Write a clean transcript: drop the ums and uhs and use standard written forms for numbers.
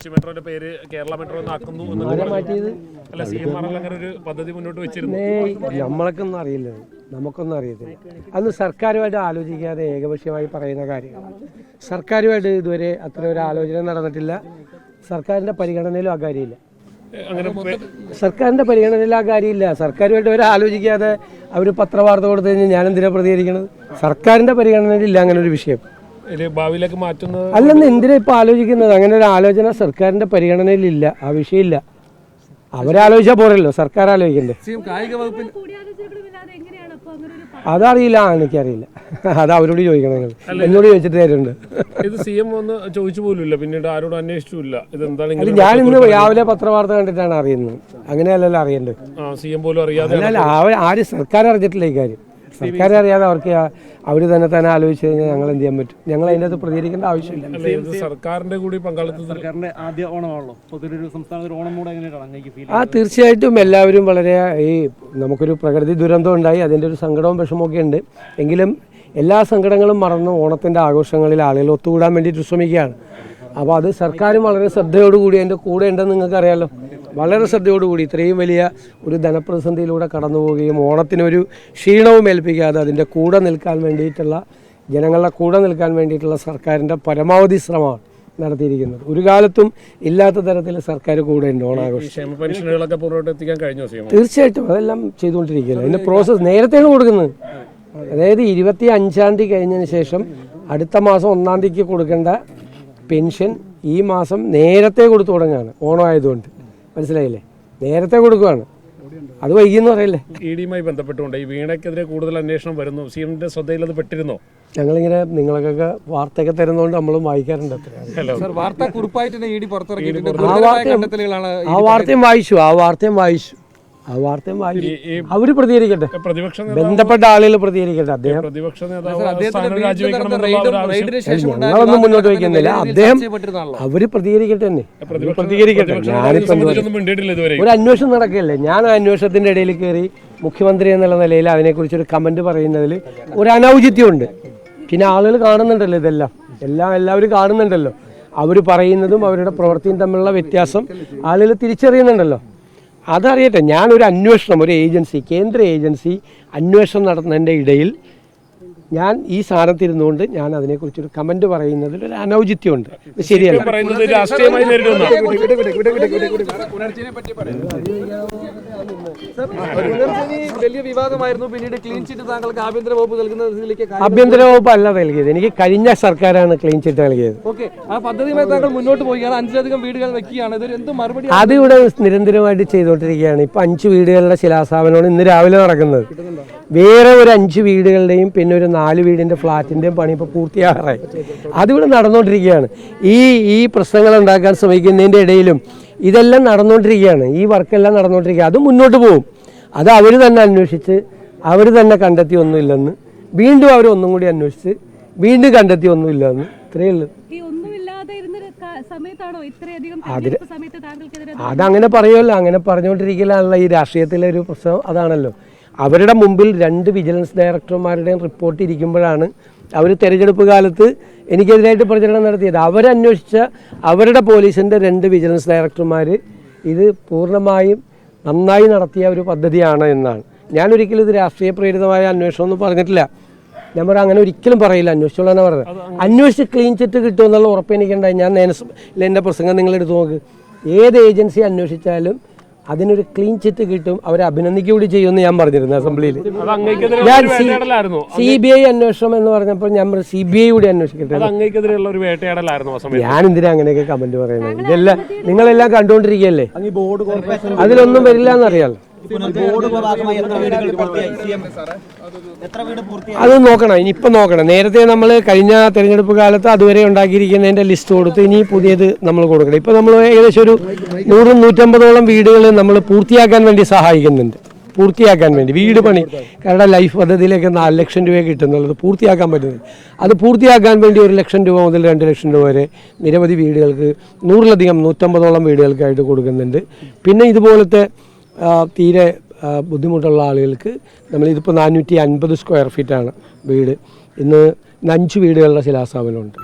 കൊച്ചി മെട്രോയുടെ പേര് കേരള മെട്രോ എന്നാക്കുന്നു അല്ല CMR അങ്ങനെ ഒരു പദ്ധതി മുന്നോട്ട് വെച്ചിരുന്നു. നമ്മളൊക്കൊന്നും അറിയില്ല, നമുക്കൊന്നും അറിയത്തില്ല. അന്ന് സർക്കാരുമായിട്ട് ആലോചിക്കാതെ ഏകപക്ഷീയമായി പറയുന്ന കാര്യങ്ങളാണ്. സർക്കാരുമായിട്ട് ഇതുവരെ അത്ര ഒരു ആലോചന നടന്നിട്ടില്ല. സർക്കാരിൻ്റെ പരിഗണനയിലും ആ കാര്യമില്ല. സർക്കാരിൻ്റെ പരിഗണനയിൽ ആ കാര്യമില്ല. സർക്കാരുമായിട്ട് അവർ ആലോചിക്കാതെ അവർ പത്രവാർത്ത കൊടുത്തു കഴിഞ്ഞാൽ ഞാനെന്തിനാണ് പ്രതികരിക്കുന്നത്? സർക്കാരിൻ്റെ പരിഗണനയിലില്ല അങ്ങനെ ഒരു വിഷയം. ഭാവിയിലേക്ക് മാറ്റുന്നത് അല്ലെന്ന് എന്തിനാ ഇപ്പോൾ ആലോചിക്കുന്നത്? അങ്ങനെ ഒരു ആലോചന സർക്കാരിൻ്റെ പരിഗണനയിലില്ല. ആ വിഷയമില്ല. അവരാലോചിച്ചാൽ പോരല്ലോ, സർക്കാർ ആലോചിക്കണ്ടേ? അതറിയില്ല, എനിക്കറിയില്ല. അത് അവരോട് ചോദിക്കണം. നിങ്ങൾ എന്നോട് ചോദിച്ചിട്ട് തരുന്നുണ്ട്. ഇത് CM ഒന്ന് ചോദിച്ചു പോലുമില്ല, പിന്നീട് ആരോടും അന്വേഷിച്ചില്ല. ഇതെന്താണ്? ഞാൻ ഇന്ന് രാവിലെ പത്രവാർത്ത കണ്ടിട്ടാണ് അറിയുന്നത്. അങ്ങനെയല്ലല്ലോ അറിയേണ്ടത്. CM പോലും അറിയാതെ ആര് സർക്കാർ അറിഞ്ഞിട്ടില്ല ഈ കാര്യം. സർക്കാർ അറിയാതെ അവർക്ക് അവർ തന്നെ ആലോചിച്ച് കഴിഞ്ഞാൽ ഞങ്ങൾ എന്ത് ചെയ്യാൻ പറ്റും? ഞങ്ങൾ അതിൻ്റെ അകത്ത് പ്രതികരിക്കേണ്ട ആവശ്യമില്ല. സർക്കാരിന്റെ കൂടി പങ്കാളിത്തം. സർക്കാരിന്റെ ആദ്യ ഓണമാണല്ലോ, പൊതുവൊരു സംസ്ഥാനത്ത് ഓണം മൂഡ് എങ്ങനെയാണ്? തീർച്ചയായിട്ടും എല്ലാവരും വളരെ നമുക്കൊരു പ്രകൃതി ദുരന്തം ഉണ്ടായി, അതിൻ്റെ ഒരു സങ്കടവും വിഷമമൊക്കെ ഉണ്ട്. എങ്കിലും എല്ലാ സങ്കടങ്ങളും മറന്ന് ഓണത്തിൻ്റെ ആഘോഷങ്ങളിൽ ആളുകൾ ഒത്തുകൂടാൻ വേണ്ടിയിട്ട് ശ്രമിക്കുകയാണ്. അപ്പോൾ അത് സർക്കാരും വളരെ ശ്രദ്ധയോടുകൂടി അതിൻ്റെ കൂടെ ഉണ്ടെന്ന് നിങ്ങൾക്കറിയാമല്ലോ. വളരെ ശ്രദ്ധയോടുകൂടി ഇത്രയും വലിയ ഒരു ധനപ്രതിസന്ധിയിലൂടെ കടന്നു പോവുകയും ഓണത്തിനൊരു ക്ഷീണവും ഏൽപ്പിക്കാതെ അതിൻ്റെ കൂടെ നിൽക്കാൻ വേണ്ടിയിട്ടുള്ള, ജനങ്ങളുടെ കൂടെ നിൽക്കാൻ വേണ്ടിയിട്ടുള്ള സർക്കാരിൻ്റെ പരമാവധി ശ്രമമാണ് നടത്തിയിരിക്കുന്നത്. ഒരു കാലത്തും ഇല്ലാത്ത തരത്തിൽ സർക്കാർ കൂടെ ഉണ്ട് ഓണാഘോഷം. തീർച്ചയായിട്ടും അതെല്ലാം ചെയ്തുകൊണ്ടിരിക്കുകയല്ല. അതിൻ്റെ പ്രോസസ്സ് നേരത്തെയാണ് കൊടുക്കുന്നത്. അതായത് 25-ാം തീയതി കഴിഞ്ഞതിന് ശേഷം അടുത്ത മാസം 1-ാം തീയതിക്ക് കൊടുക്കേണ്ട പെൻഷൻ ഈ മാസം നേരത്തെ കൊടുത്തു തുടങ്ങുകയാണ്. ഓണമായതുകൊണ്ട് മനസ്സിലായില്ലേ? നേരത്തെ കൊടുക്കുകയാണ്. അത് വൈകിയെന്ന് പറയല്ലേ? EDയുമായി ബന്ധപ്പെട്ടുകൊണ്ട് ഈ വീണയ്ക്കെതിരെ കൂടുതൽ അന്വേഷണം വരുന്നു. CMന്റെ ശ്രദ്ധയിൽ അത് പെട്ടിരുന്നോ? ഞങ്ങളിങ്ങനെ നിങ്ങൾക്കൊക്കെ വാർത്തയൊക്കെ തരുന്നതുകൊണ്ട് നമ്മളും വായിക്കാറുണ്ട്. ആ വാർത്തയും വായിച്ചു. അവര് പ്രതികരിക്കട്ടെ, ബന്ധപ്പെട്ട ആളുകൾ പ്രതികരിക്കട്ടെ. ഞങ്ങളൊന്നും മുന്നോട്ട് വയ്ക്കുന്നില്ല. അവര് പ്രതികരിക്കട്ടെ തന്നെ, പ്രതികരിക്കട്ടെ. ഒരു അന്വേഷണം നടക്കുകയല്ലേ. ഞാൻ ആ അന്വേഷണത്തിന്റെ ഇടയിൽ കയറി മുഖ്യമന്ത്രി എന്നുള്ള നിലയിൽ അതിനെക്കുറിച്ചൊരു കമന്റ് പറയുന്നതിൽ ഒരു അനൗചിത്യമുണ്ട്. പിന്നെ ആളുകൾ കാണുന്നുണ്ടല്ലോ, എല്ലാവരും കാണുന്നുണ്ടല്ലോ. അവർ പറയുന്നതും അവരുടെ പ്രവൃത്തിയും തമ്മിലുള്ള വ്യത്യാസം ആളുകൾ തിരിച്ചറിയുന്നുണ്ടല്ലോ. അതറിയട്ടെ. ഞാനൊരു അന്വേഷണം, ഒരു ഏജൻസി, കേന്ദ്ര ഏജൻസി അന്വേഷണം നടത്തുന്നതിൻ്റെ ഇടയിൽ ഞാൻ ഈ സ്ഥാനത്തിരുന്നുകൊണ്ട് ഞാൻ അതിനെക്കുറിച്ചൊരു കമൻറ്റ് പറയുന്നതിൽ ഒരു അനൗചിത്യമുണ്ട്. ഇത് ശരിയല്ല. ആഭ്യന്തര വകുപ്പ് അല്ല നൽകിയത്, എനിക്ക് കഴിഞ്ഞ സർക്കാരാണ് ക്ലീൻ ചിറ്റ് നൽകിയത്. അതിവിടെ നിരന്തരമായിട്ട് ചെയ്തുകൊണ്ടിരിക്കുകയാണ്. ഇപ്പം 5 വീടുകളുടെ ശിലാസ്ഥാപനമാണ് ഇന്ന് രാവിലെ നടക്കുന്നത്. വേറെ ഒരു 5 വീടുകളുടെയും പിന്നെ ഒരു 4 വീടിൻ്റെ ഫ്ലാറ്റിൻ്റെയും പണി ഇപ്പോൾ പൂർത്തിയാകാറായി. അതിവിടെ നടന്നുകൊണ്ടിരിക്കുകയാണ്. ഈ പ്രശ്നങ്ങൾ ഉണ്ടാക്കാൻ ശ്രമിക്കുന്നതിൻ്റെ ഇടയിലും ഇതെല്ലാം നടന്നുകൊണ്ടിരിക്കുകയാണ്. ഈ വർക്കെല്ലാം നടന്നുകൊണ്ടിരിക്കുക. അത് മുന്നോട്ട് പോകും. അത് അവർ തന്നെ അന്വേഷിച്ച് അവർ തന്നെ കണ്ടെത്തി ഒന്നുമില്ലെന്ന്, വീണ്ടും അവർ ഒന്നും കൂടി അന്വേഷിച്ച് വീണ്ടും കണ്ടെത്തി ഒന്നുമില്ലെന്ന്. ഇത്രയേ ഉള്ളൂ. അതങ്ങനെ പറയുമല്ലോ, അങ്ങനെ പറഞ്ഞുകൊണ്ടിരിക്കലാണല്ലോ ഈ രാഷ്ട്രീയത്തിലെ ഒരു പ്രശ്നം. അതാണല്ലോ, അവരുടെ മുമ്പിൽ 2 വിജിലൻസ് ഡയറക്ടർമാരുടെയും റിപ്പോർട്ട് ഇരിക്കുമ്പോഴാണ് അവർ തെരഞ്ഞെടുപ്പ് കാലത്ത് എനിക്കെതിരായിട്ട് പ്രചരണം നടത്തിയത്. അവരന്വേഷിച്ച അവരുടെ പോലീസിൻ്റെ 2 വിജിലൻസ് ഡയറക്ടർമാർ ഇത് പൂർണ്ണമായും നന്നായി നടത്തിയ ഒരു പദ്ധതിയാണ് എന്നാണ്. ഞാനൊരിക്കലും ഇത് രാഷ്ട്രീയ പ്രേരിതമായ അന്വേഷണം ഒന്നും പറഞ്ഞിട്ടില്ല. ഞാൻ പറയാം, അങ്ങനെ ഒരിക്കലും പറയില്ല. അന്വേഷിച്ചോളാണ് പറഞ്ഞത്. അന്വേഷിച്ച് ക്ലീൻ ചിറ്റ് കിട്ടുമെന്നുള്ള ഉറപ്പ് എനിക്കുണ്ടായി. ഞാൻ എൻ്റെ പ്രസംഗം നിങ്ങളെടുത്ത് നോക്ക്. ഏത് ഏജൻസി അന്വേഷിച്ചാലും അതിനൊരു ക്ലീൻ ചിറ്റ് കിട്ടും, അവരെ അഭിനന്ദിക്കുകയൂടി ചെയ്യുമെന്ന് ഞാൻ പറഞ്ഞിരുന്നു അസംബ്ലിയിൽ. ഞാൻ CBI അന്വേഷണം എന്ന് പറഞ്ഞപ്പോൾ ഞാൻ CBI കൂടി അന്വേഷിക്കട്ടെ. ഞാൻ എന്തിനാ അങ്ങനെയൊക്കെ കമന്റ് പറയുന്നത്? ഇതെല്ലാം നിങ്ങളെല്ലാം കണ്ടുകൊണ്ടിരിക്കുകയല്ലേ. അതിലൊന്നും വരില്ല എന്നറിയാലോ. അത് നോക്കണം, ഇനിയിപ്പോൾ നോക്കണം. നേരത്തെ നമ്മൾ കഴിഞ്ഞ തെരഞ്ഞെടുപ്പ് കാലത്ത് അതുവരെ ഉണ്ടാക്കിയിരിക്കുന്നതിൻ്റെ ലിസ്റ്റ് കൊടുത്ത് ഇനി പുതിയത് നമ്മൾ കൊടുക്കണം. ഇപ്പോൾ നമ്മൾ ഏകദേശം ഒരു 100-150ഓളം വീടുകൾ നമ്മൾ പൂർത്തിയാക്കാൻ വേണ്ടി സഹായിക്കുന്നുണ്ട്. പൂർത്തിയാക്കാൻ വേണ്ടി വീട് പണി, കാരണം ലൈഫ് പദ്ധതിയിലേക്ക് 4 ലക്ഷം രൂപ കിട്ടുന്നുള്ളത് പൂർത്തിയാക്കാൻ പറ്റുന്നത്. അത് പൂർത്തിയാക്കാൻ വേണ്ടി 1 ലക്ഷം രൂപ മുതൽ 2 ലക്ഷം രൂപ വരെ നിരവധി വീടുകൾക്ക് 100-ലധികം 150ഓളം വീടുകൾക്കായിട്ട് കൊടുക്കുന്നുണ്ട്. പിന്നെ ഇതുപോലത്തെ തീരെ ബുദ്ധിമുട്ടുള്ള ആളുകൾക്ക് നമ്മളിതിപ്പോൾ 450 സ്ക്വയർ ഫീറ്റാണ് വീട്. ഇന്ന് 5 വീടുകളുടെ ശിലാസ്ഥാപനമുണ്ട്.